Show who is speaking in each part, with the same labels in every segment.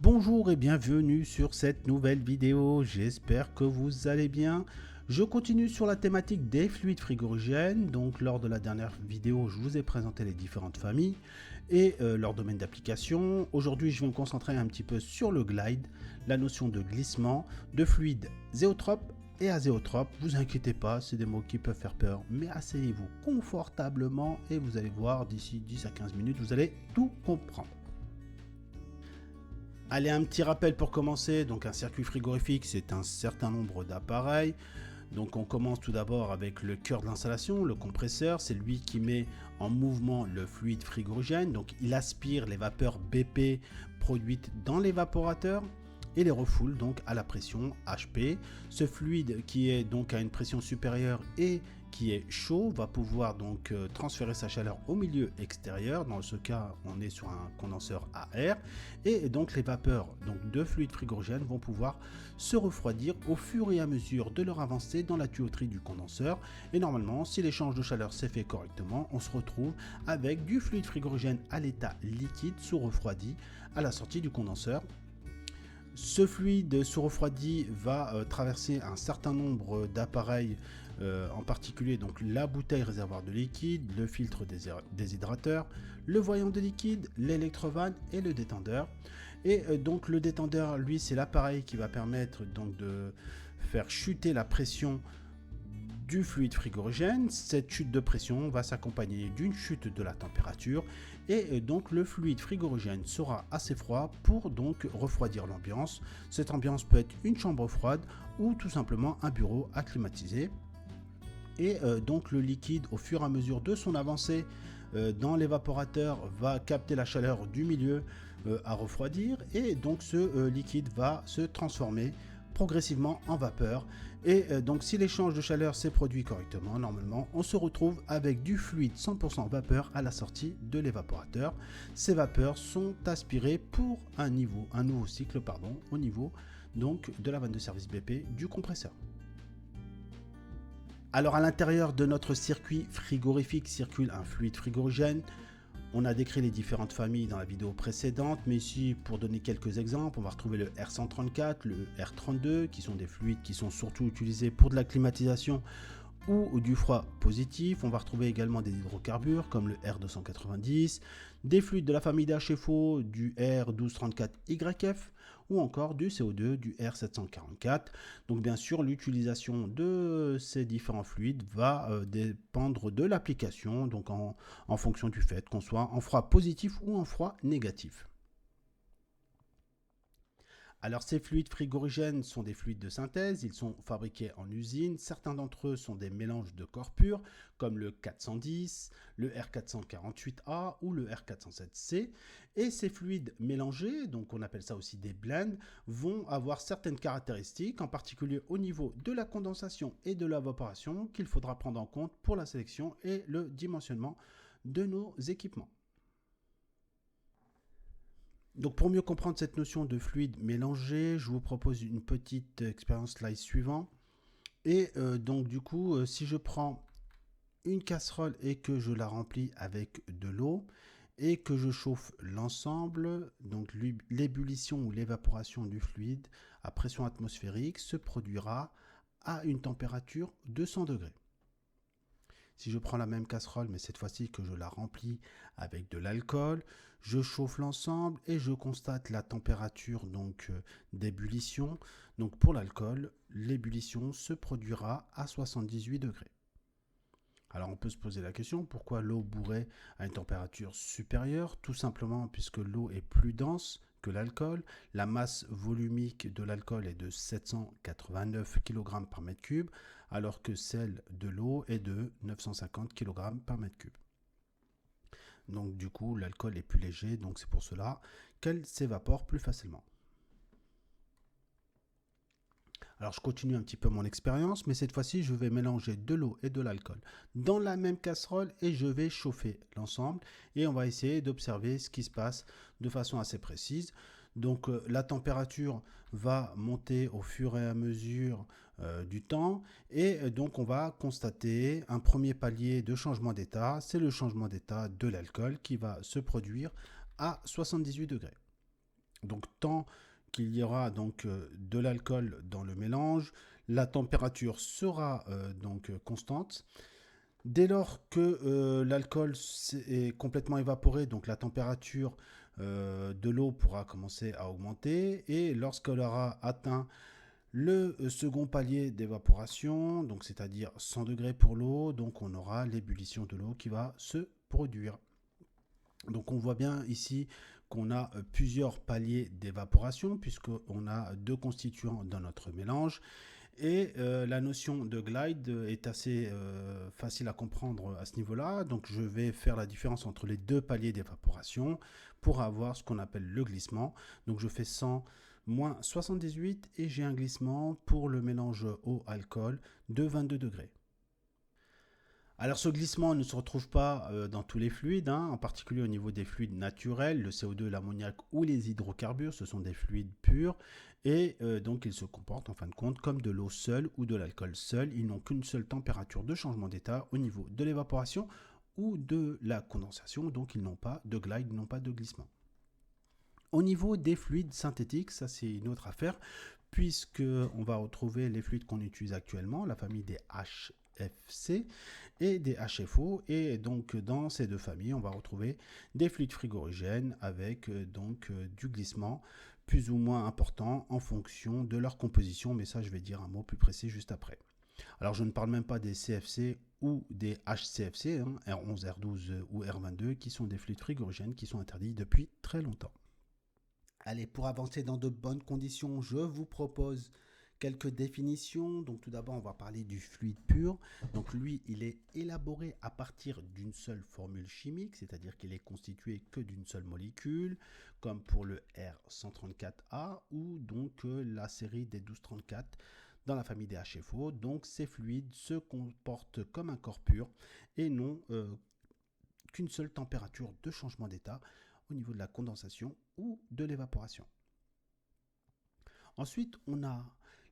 Speaker 1: Bonjour et bienvenue sur cette nouvelle vidéo, j'espère que vous allez bien. Je continue sur la thématique des fluides frigorigènes. Donc lors de la dernière vidéo, je vous ai présenté les différentes familles et leur domaine d'application. Aujourd'hui, je vais me concentrer un petit peu sur le glide, la notion de glissement, de fluide zéotrope et azéotrope. Vous inquiétez pas, c'est des mots qui peuvent faire peur, mais asseyez-vous confortablement et vous allez voir d'ici 10 à 15 minutes, vous allez tout comprendre. Allez, un petit rappel pour commencer. Donc un circuit frigorifique, c'est un certain nombre d'appareils. Donc on commence tout d'abord avec le cœur de l'installation, le compresseur. C'est lui qui met en mouvement le fluide frigorigène. Donc il aspire les vapeurs BP produites dans l'évaporateur et les refoule donc à la pression HP. Ce fluide qui est donc à une pression supérieure et qui est chaud va pouvoir donc transférer sa chaleur au milieu extérieur. Dans ce cas, on est sur un condenseur à air et donc les vapeurs donc de fluide frigorigène vont pouvoir se refroidir au fur et à mesure de leur avancée dans la tuyauterie du condenseur. Et normalement, si l'échange de chaleur s'est fait correctement, on se retrouve avec du fluide frigorigène à l'état liquide sous-refroidi à la sortie du condenseur. Ce fluide sous-refroidi va traverser un certain nombre d'appareils, en particulier donc la bouteille réservoir de liquide, le filtre déshydrateur, le voyant de liquide, l'électrovanne et le détendeur. Et donc le détendeur, lui, c'est l'appareil qui va permettre donc de faire chuter la pression du fluide frigorigène. Cette chute de pression va s'accompagner d'une chute de la température et donc le fluide frigorigène sera assez froid pour donc refroidir l'ambiance. Cette ambiance peut être une chambre froide ou tout simplement un bureau à climatiser. Et donc le liquide, au fur et à mesure de son avancée dans l'évaporateur, va capter la chaleur du milieu à refroidir et donc ce liquide va se transformer progressivement en vapeur. Et donc si l'échange de chaleur s'est produit correctement, normalement on se retrouve avec du fluide 100% vapeur à la sortie de l'évaporateur. Ces vapeurs sont aspirées pour un nouveau cycle au niveau donc de la vanne de service BP du compresseur. Alors à l'intérieur de notre circuit frigorifique circule un fluide frigorigène. On a décrit les différentes familles dans la vidéo précédente, mais ici, pour donner quelques exemples, on va retrouver le R134, le R32, qui sont des fluides qui sont surtout utilisés pour de la climatisation ou du froid positif. On va retrouver également des hydrocarbures comme le R290, des fluides de la famille d'HFO, du R1234YF ou encore du CO2, du R744. Donc bien sûr, l'utilisation de ces différents fluides va dépendre de l'application, donc en fonction du fait qu'on soit en froid positif ou en froid négatif. Alors ces fluides frigorigènes sont des fluides de synthèse, ils sont fabriqués en usine, certains d'entre eux sont des mélanges de corps purs comme le 410, le R448A ou le R407C, et ces fluides mélangés, donc on appelle ça aussi des blends, vont avoir certaines caractéristiques, en particulier au niveau de la condensation et de l'évaporation qu'il faudra prendre en compte pour la sélection et le dimensionnement de nos équipements. Donc pour mieux comprendre cette notion de fluide mélangé, je vous propose une petite expérience slide suivant. Et donc du coup, si je prends une casserole et que je la remplis avec de l'eau et que je chauffe l'ensemble, donc l'ébullition ou l'évaporation du fluide à pression atmosphérique se produira à une température de 100 degrés. Si je prends la même casserole, mais cette fois-ci que je la remplis avec de l'alcool, je chauffe l'ensemble et je constate la température donc d'ébullition. Donc pour l'alcool, l'ébullition se produira à 78 degrés. Alors on peut se poser la question, pourquoi l'eau bourrée à une température supérieure? Tout simplement puisque l'eau est plus dense que l'alcool. La masse volumique de l'alcool est de 789 kg par mètre cube, alors que celle de l'eau est de 950 kg par mètre cube. Donc du coup, l'alcool est plus léger, donc c'est pour cela qu'elle s'évapore plus facilement. Alors je continue un petit peu mon expérience, mais cette fois-ci je vais mélanger de l'eau et de l'alcool dans la même casserole et je vais chauffer l'ensemble et on va essayer d'observer ce qui se passe de façon assez précise. Donc la température va monter au fur et à mesure du temps. Et donc on va constater un premier palier de changement d'état, c'est le changement d'état de l'alcool qui va se produire à 78 degrés. Donc tant qu'il y aura donc de l'alcool dans le mélange, la température sera donc constante. Dès lors que l'alcool est complètement évaporé, donc la température de l'eau pourra commencer à augmenter, et lorsqu'elle aura atteint le second palier d'évaporation, donc c'est-à-dire 100 degrés pour l'eau, donc on aura l'ébullition de l'eau qui va se produire. Donc on voit bien ici qu'on a plusieurs paliers d'évaporation puisqu'on a deux constituants dans notre mélange. Et la notion de glide est assez facile à comprendre à ce niveau-là. Donc je vais faire la différence entre les deux paliers d'évaporation pour avoir ce qu'on appelle le glissement. Donc je fais 100 moins 78 et j'ai un glissement pour le mélange eau-alcool de 22 degrés. Alors ce glissement ne se retrouve pas dans tous les fluides, en particulier au niveau des fluides naturels, le CO2, l'ammoniac ou les hydrocarbures, ce sont des fluides purs et donc ils se comportent en fin de compte comme de l'eau seule ou de l'alcool seul. Ils n'ont qu'une seule température de changement d'état au niveau de l'évaporation ou de la condensation, donc ils n'ont pas de glide, ils n'ont pas de glissement. Au niveau des fluides synthétiques, ça c'est une autre affaire, puisqu'on va retrouver les fluides qu'on utilise actuellement, la famille des HFC et des HFO, et donc dans ces deux familles, on va retrouver des fluides frigorigènes avec du glissement plus ou moins important en fonction de leur composition, mais ça je vais dire un mot plus précis juste après. Alors je ne parle même pas des CFC ou des HCFC, R11, R12 ou R22, qui sont des fluides frigorigènes qui sont interdits depuis très longtemps. Allez, pour avancer dans de bonnes conditions, je vous propose quelques définitions. Donc tout d'abord, on va parler du fluide pur. Donc lui, il est élaboré à partir d'une seule formule chimique, c'est-à-dire qu'il est constitué que d'une seule molécule, comme pour le R134A ou donc la série des 1234 dans la famille des HFO. Donc ces fluides se comportent comme un corps pur et n'ont qu'une seule température de changement d'état au niveau de la condensation ou de l'évaporation. Ensuite, on a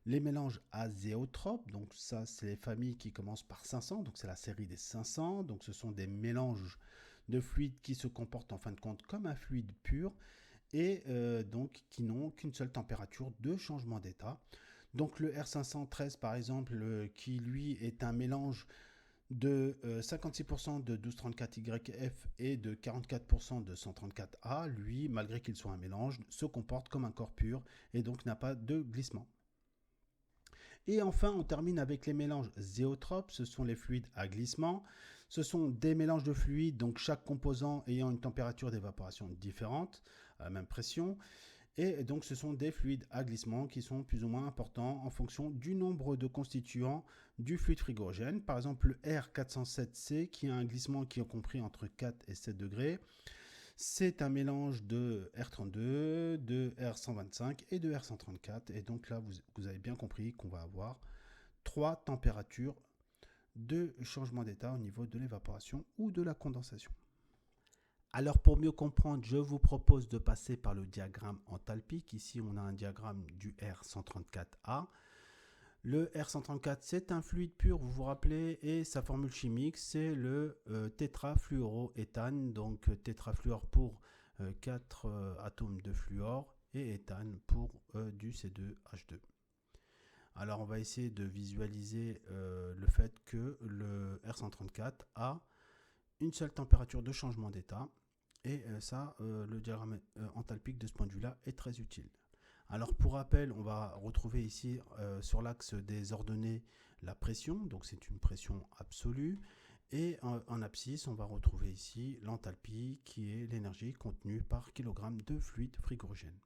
Speaker 1: les mélanges azéotropes, donc ça c'est les familles qui commencent par 500, donc c'est la série des 500, donc ce sont des mélanges de fluides qui se comportent en fin de compte comme un fluide pur et donc qui n'ont qu'une seule température de changement d'état. Donc le R513 par exemple, qui lui est un mélange de 56% de 1234YF et de 44% de 134A, lui, malgré qu'il soit un mélange, se comporte comme un corps pur et donc n'a pas de glissement. Et enfin, on termine avec les mélanges zéotropes, ce sont les fluides à glissement. Ce sont des mélanges de fluides, donc chaque composant ayant une température d'évaporation différente, à la même pression. Et donc ce sont des fluides à glissement qui sont plus ou moins importants en fonction du nombre de constituants du fluide frigorigène. Par exemple le R407C qui a un glissement qui est compris entre 4 et 7 degrés. C'est un mélange de R32, de R125 et de R134. Et donc là vous avez bien compris qu'on va avoir 3 températures de changement d'état au niveau de l'évaporation ou de la condensation. Alors pour mieux comprendre, je vous propose de passer par le diagramme enthalpique. Ici, on a un diagramme du R134A. Le R134, c'est un fluide pur, vous vous rappelez, et sa formule chimique, c'est le tétrafluoroéthane. Donc tétrafluor pour 4 atomes de fluor et éthane pour du C2H2. Alors on va essayer de visualiser le fait que le R134 a une seule température de changement d'état. Et ça, le diagramme enthalpique de ce point de vue-là est très utile. Alors pour rappel, on va retrouver ici sur l'axe des ordonnées la pression, donc c'est une pression absolue. Et en abscisse, on va retrouver ici l'enthalpie qui est l'énergie contenue par kilogramme de fluide frigorigène.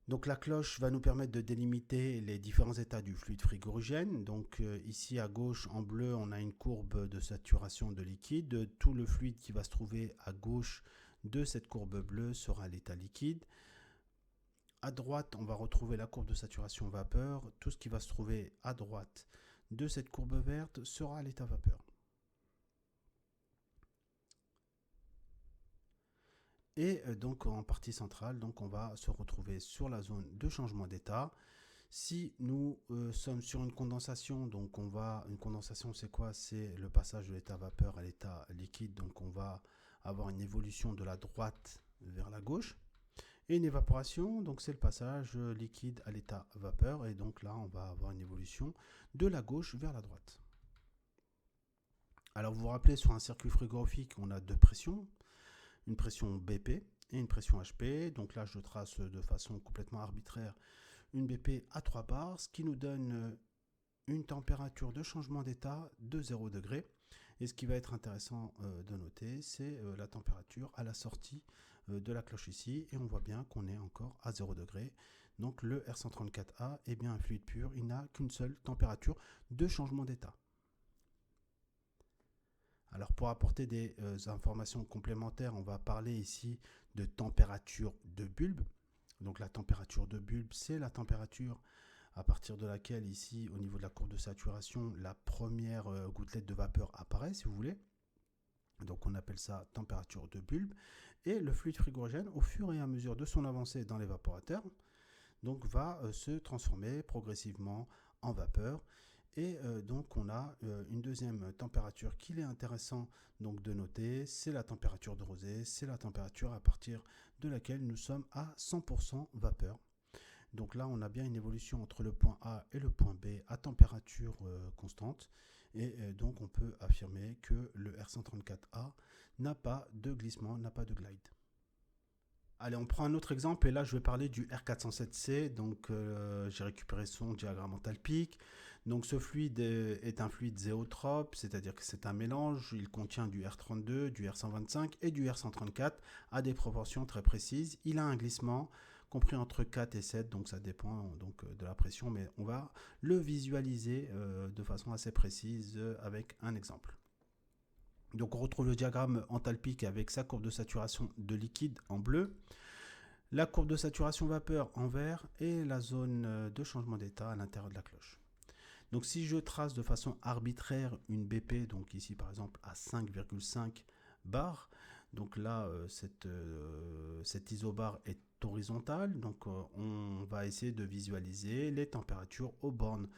Speaker 1: Donc la cloche va nous permettre de délimiter les différents états du fluide frigorigène. Donc ici à gauche en bleu on a une courbe de saturation de liquide. Tout le fluide qui va se trouver à gauche de cette courbe bleue sera l'état liquide. À droite on va retrouver la courbe de saturation vapeur. Tout ce qui va se trouver à droite de cette courbe verte sera l'état vapeur. Et donc en partie centrale, donc on va se retrouver sur la zone de changement d'état. Si nous sommes sur une condensation, donc une condensation c'est quoi? C'est le passage de l'état vapeur à l'état liquide, donc on va avoir une évolution de la droite vers la gauche. Et une évaporation, donc c'est le passage liquide à l'état vapeur, et donc là on va avoir une évolution de la gauche vers la droite. Alors vous vous rappelez, sur un circuit frigorifique, on a deux pressions, une pression BP et une pression HP. Donc là je trace de façon complètement arbitraire une BP à 3 bars, ce qui nous donne une température de changement d'état de 0 degré. Et ce qui va être intéressant de noter, c'est la température à la sortie de la cloche ici. Et on voit bien qu'on est encore à 0 degré. Donc le R134A est bien un fluide pur. Il n'a qu'une seule température de changement d'état. Alors pour apporter des informations complémentaires, on va parler ici de température de bulbe. Donc la température de bulbe, c'est la température à partir de laquelle ici, au niveau de la courbe de saturation, la première gouttelette de vapeur apparaît, si vous voulez. Donc on appelle ça température de bulbe. Et le fluide frigorigène, au fur et à mesure de son avancée dans l'évaporateur, donc va se transformer progressivement en vapeur. Et donc on a une deuxième température qu'il est intéressant donc de noter, c'est la température de rosée, c'est la température à partir de laquelle nous sommes à 100% vapeur. Donc là on a bien une évolution entre le point A et le point B à température constante, et donc on peut affirmer que le R134A n'a pas de glissement, n'a pas de glide. Allez, on prend un autre exemple, et là je vais parler du R407C. Donc j'ai récupéré son diagramme enthalpique. Donc ce fluide est un fluide zéotrope, c'est-à-dire que c'est un mélange. Il contient du R32, du R125 et du R134 à des proportions très précises. Il a un glissement compris entre 4 et 7, donc ça dépend donc de la pression, mais on va le visualiser de façon assez précise avec un exemple. Donc on retrouve le diagramme enthalpique avec sa courbe de saturation de liquide en bleu, la courbe de saturation vapeur en vert et la zone de changement d'état à l'intérieur de la cloche. Donc si je trace de façon arbitraire une BP, donc ici par exemple à 5,5 bar, donc là cette isobar est horizontale, donc on va essayer de visualiser les températures aux bornes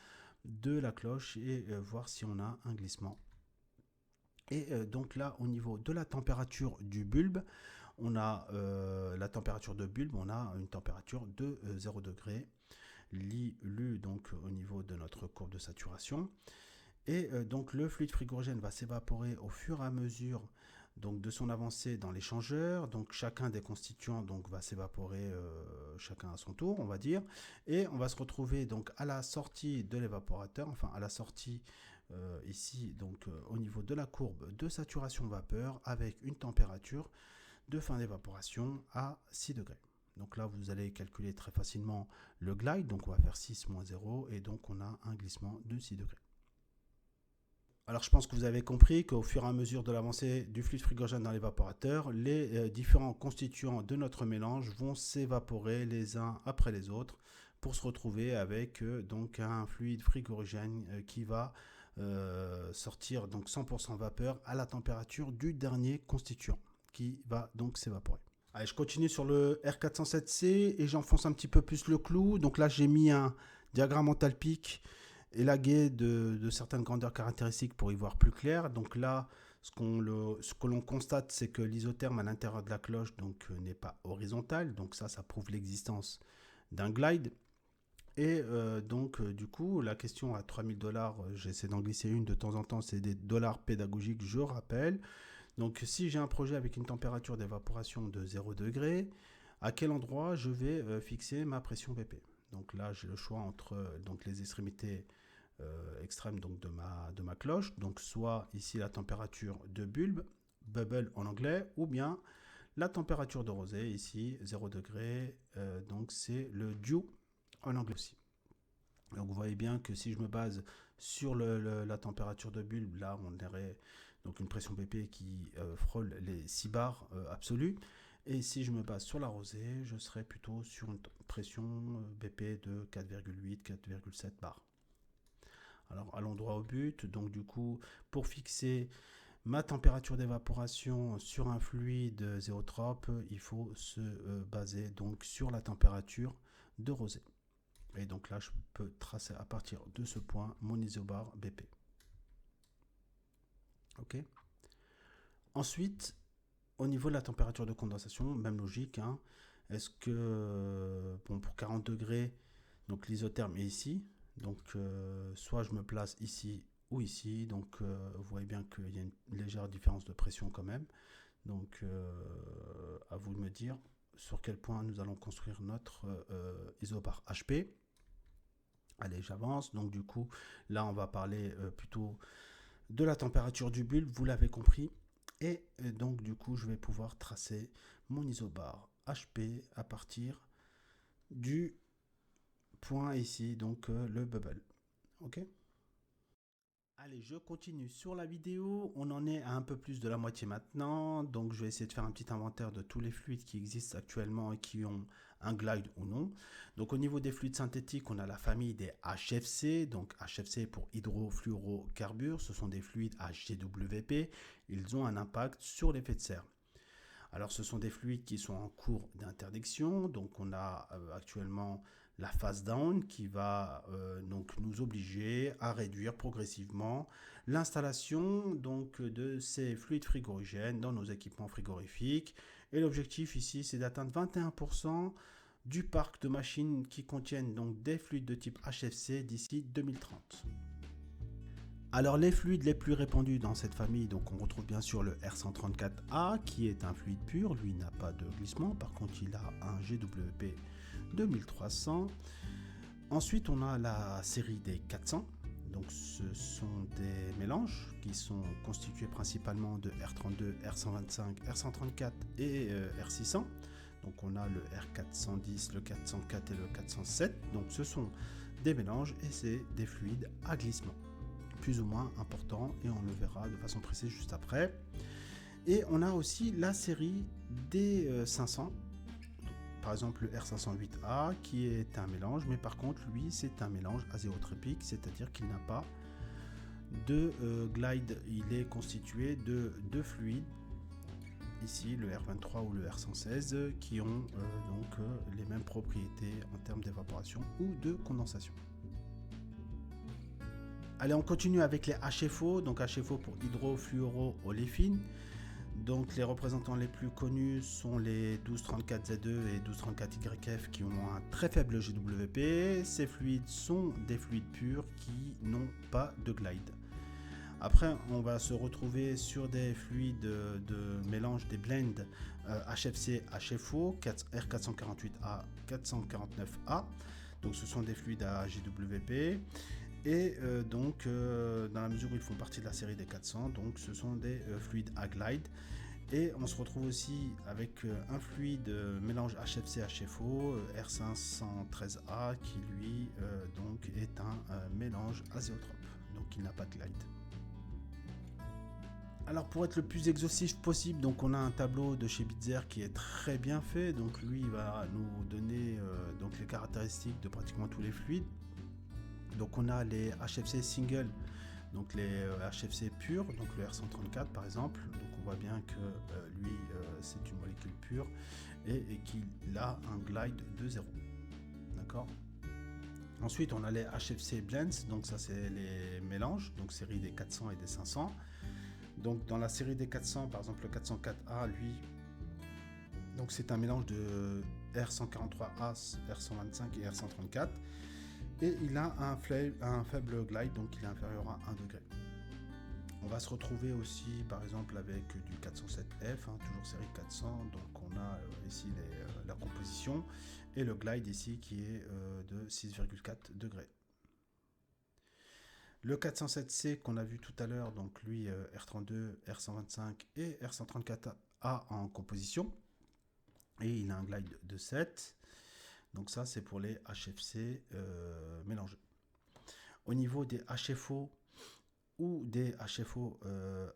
Speaker 1: de la cloche et voir si on a un glissement. Et donc là, au niveau de la température du bulbe, on a la température de bulbe, on a une température de 0 degré, lu donc au niveau de notre courbe de saturation. Et donc le fluide frigorigène va s'évaporer au fur et à mesure donc, de son avancée dans l'échangeur. Donc chacun des constituants donc, va s'évaporer chacun à son tour, on va dire. Et on va se retrouver donc à la sortie de l'évaporateur, enfin à la sortie ici, donc au niveau de la courbe de saturation vapeur, avec une température de fin d'évaporation à 6 degrés. Donc là, vous allez calculer très facilement le glide, donc on va faire 6 moins 0, et donc on a un glissement de 6 degrés. Alors je pense que vous avez compris qu'au fur et à mesure de l'avancée du fluide frigorigène dans l'évaporateur, les différents constituants de notre mélange vont s'évaporer les uns après les autres pour se retrouver avec donc un fluide frigorigène qui va sortir donc 100% vapeur à la température du dernier constituant qui va donc s'évaporer. Allez, je continue sur le R407C et j'enfonce un petit peu plus le clou. Donc là, j'ai mis un diagramme enthalpique élagué de certaines grandeurs caractéristiques pour y voir plus clair. Donc là, ce que l'on constate, c'est que l'isotherme à l'intérieur de la cloche n'est pas horizontal. Donc ça prouve l'existence d'un glide. Et du coup, la question à $3000, j'essaie d'en glisser une de temps en temps, c'est des dollars pédagogiques, je rappelle. Donc si j'ai un projet avec une température d'évaporation de 0 degré, à quel endroit je vais fixer ma pression BP? Donc là, j'ai le choix entre les extrémités extrêmes donc, de ma cloche, donc soit ici la température de bulbe, bubble en anglais, ou bien la température de rosée, ici 0 degré, donc c'est le dew en anglais aussi. Donc vous voyez bien que si je me base sur la température de bulbe, là on aurait donc une pression BP qui frôle les 6 bars absolus. Et si je me base sur la rosée, je serais plutôt sur une pression BP de 4,8, 4,7 bars. Alors allons droit au but. Donc du coup, pour fixer ma température d'évaporation sur un fluide zéotrope, il faut se baser donc sur la température de rosée. Et donc là, je peux tracer à partir de ce point mon isobar BP. Ok. Ensuite, au niveau de la température de condensation, même logique. Hein, est-ce que, bon, pour 40 degrés, donc l'isotherme est ici. Donc, soit je me place ici ou ici. Donc, vous voyez bien qu'il y a une légère différence de pression quand même. Donc, à vous de me dire sur quel point nous allons construire notre isobar HP. Allez, j'avance. Donc, du coup, là, on va parler plutôt de la température du bulbe, vous l'avez compris. Et donc, du coup, je vais pouvoir tracer mon isobar HP à partir du point ici, donc le bubble. Ok. Allez, je continue sur la vidéo. On en est à un peu plus de la moitié maintenant. Donc, je vais essayer de faire un petit inventaire de tous les fluides qui existent actuellement et qui ont un glide ou non. Donc, au niveau des fluides synthétiques, on a la famille des HFC. Donc, HFC pour hydrofluorocarbures. Ce sont des fluides HGWP. Ils ont un impact sur l'effet de serre. Alors, ce sont des fluides qui sont en cours d'interdiction. Donc, on a actuellement la phase down qui va donc nous obliger à réduire progressivement l'installation donc de ces fluides frigorigènes dans nos équipements frigorifiques. Et l'objectif ici, c'est d'atteindre 21% du parc de machines qui contiennent donc des fluides de type HFC d'ici 2030. Alors les fluides les plus répandus dans cette famille, donc on retrouve bien sûr le R134A qui est un fluide pur, lui n'a pas de glissement, par contre il a un GWP 2300. Ensuite on a la série des 400, donc ce sont des mélanges qui sont constitués principalement de R32, R125, R134 et R600. Donc on a le R410, le 404 et le 407, donc ce sont des mélanges et c'est des fluides à glissement. Plus ou moins important et on le verra de façon précise juste après. Et on a aussi la série des 500, par exemple le R508A qui est un mélange, mais par contre lui c'est un mélange azéotropique, c'est-à-dire qu'il n'a pas de glide, il est constitué de deux fluides, ici le R23 ou le R116, qui ont les mêmes propriétés en termes d'évaporation ou de condensation. Allez, on continue avec les HFO, donc HFO pour hydrofluoroolefines. Donc les représentants les plus connus sont les 1234ZE et 1234YF qui ont un très faible GWP. Ces fluides sont des fluides purs qui n'ont pas de glide. Après, on va se retrouver sur des fluides de mélange, des blends HFC, HFO, R448A, 449A. Donc ce sont des fluides à GWP. Et dans la mesure où ils font partie de la série des 400, donc ce sont des fluides à glide. Et on se retrouve aussi avec un fluide mélange HFC-HFO, R513A, qui lui donc est un mélange azéotrope, donc il n'a pas de glide. Alors pour être le plus exhaustif possible, donc on a un tableau de chez Bitzer qui est très bien fait, donc lui il va nous donner donc les caractéristiques de pratiquement tous les fluides. Donc on a les HFC single, donc les HFC purs, donc le R134 par exemple. Donc on voit bien que lui c'est une molécule pure et qu'il a un glide de 0. D'accord. Ensuite on a les HFC blends, donc ça c'est les mélanges, donc série des 400 et des 500. Donc dans la série des 400, par exemple le 404A, lui, donc c'est un mélange de R143A, R125 et R134. Et il a un faible glide, donc il est inférieur à 1 degré. On va se retrouver aussi par exemple avec du 407F, toujours série 400, donc on a ici la composition et le glide ici qui est de 6,4 degrés. Le 407C qu'on a vu tout à l'heure, donc lui R32, R125 et R134A en composition, et il a un glide de 7. Donc ça, c'est pour les HFC mélangés. Au niveau des HFO ou des HFO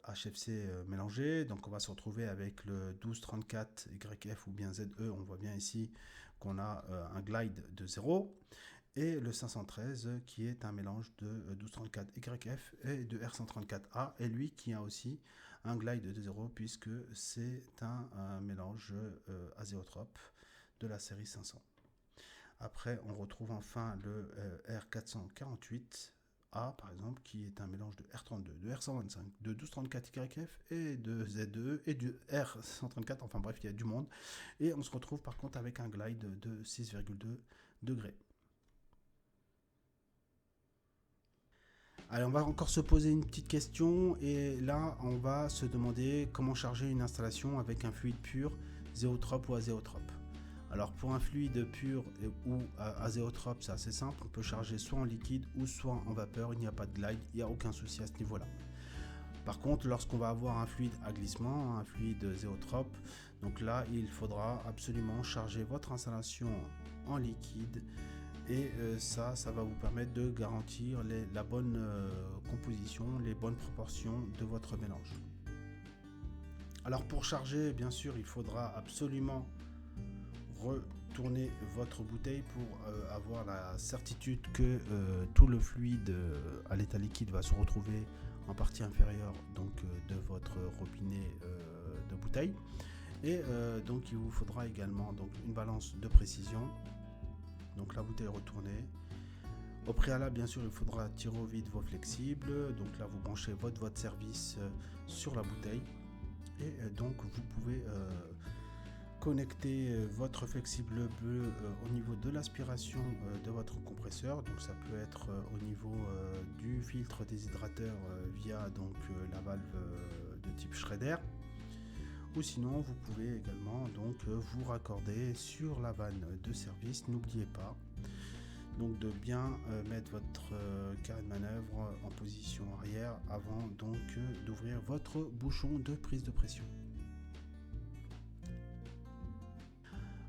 Speaker 1: HFC mélangés, donc on va se retrouver avec le 1234 YF ou bien ZE. On voit bien ici qu'on a un glide de 0. Et le 513 qui est un mélange de 1234 YF et de R134A. Et lui qui a aussi un glide de 0 puisque c'est un mélange azéotrope de la série 500. Après, on retrouve enfin le R448A, par exemple, qui est un mélange de R32, de R125, de 1234YF et de Z2 et du R134. Enfin bref, il y a du monde. Et on se retrouve par contre avec un glide de 6,2 degrés. Allez, on va encore se poser une petite question et là on va se demander comment charger une installation avec un fluide pur, zéotrope ou azéotrope. Alors pour un fluide pur ou azéotrope, c'est assez simple, on peut charger soit en liquide ou soit en vapeur, il n'y a pas de glide, il n'y a aucun souci à ce niveau-là. Par contre, lorsqu'on va avoir un fluide à glissement, un fluide zéotrope, donc là il faudra absolument charger votre installation en liquide. Et ça va vous permettre de garantir la bonne composition, les bonnes proportions de votre mélange. Alors pour charger, bien sûr, il faudra absolument retourner votre bouteille pour avoir la certitude que tout le fluide à l'état liquide va se retrouver en partie inférieure donc, de votre robinet de bouteille. Et donc il vous faudra également donc, une balance de précision. Donc la bouteille retournée. Au préalable, bien sûr, il faudra tirer au vide vos flexibles. Donc là, vous branchez votre service sur la bouteille. Et donc, vous pouvez connecter votre flexible bleu au niveau de l'aspiration de votre compresseur. Donc ça peut être au niveau du filtre déshydrateur via donc, la valve de type Schrader. Ou sinon vous pouvez également donc vous raccorder sur la vanne de service. N'oubliez pas donc de bien mettre votre carré de manœuvre en position arrière avant donc d'ouvrir votre bouchon de prise de pression.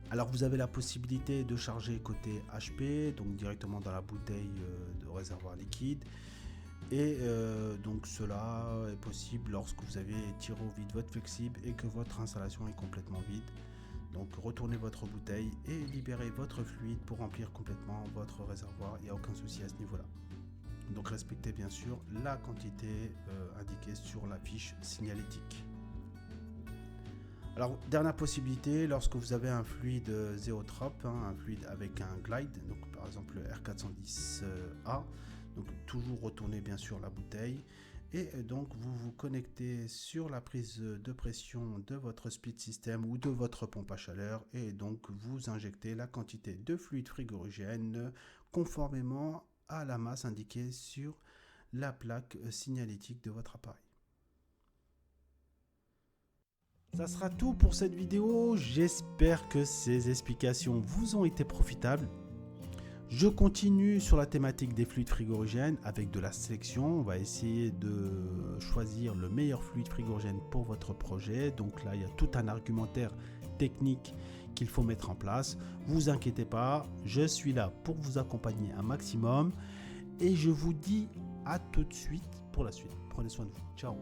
Speaker 1: Alors vous avez la possibilité de charger côté HP, donc directement dans la bouteille de réservoir liquide. Et donc cela est possible lorsque vous avez tiré au vide votre flexible et que votre installation est complètement vide. Donc retournez votre bouteille et libérez votre fluide pour remplir complètement votre réservoir. Il n'y a aucun souci à ce niveau-là. Donc respectez bien sûr la quantité indiquée sur la fiche signalétique. Alors dernière possibilité, lorsque vous avez un fluide zéotrope, un fluide avec un glide, donc par exemple le R410A, donc toujours retournez bien sûr la bouteille et donc vous vous connectez sur la prise de pression de votre speed system ou de votre pompe à chaleur et donc vous injectez la quantité de fluide frigorigène conformément à la masse indiquée sur la plaque signalétique de votre appareil. Ça sera tout pour cette vidéo, j'espère que ces explications vous ont été profitables. Je continue sur la thématique des fluides frigorigènes avec de la sélection. On va essayer de choisir le meilleur fluide frigorigène pour votre projet. Donc là, il y a tout un argumentaire technique qu'il faut mettre en place. Vous inquiétez pas, je suis là pour vous accompagner un maximum. Et je vous dis à tout de suite pour la suite. Prenez soin de vous. Ciao.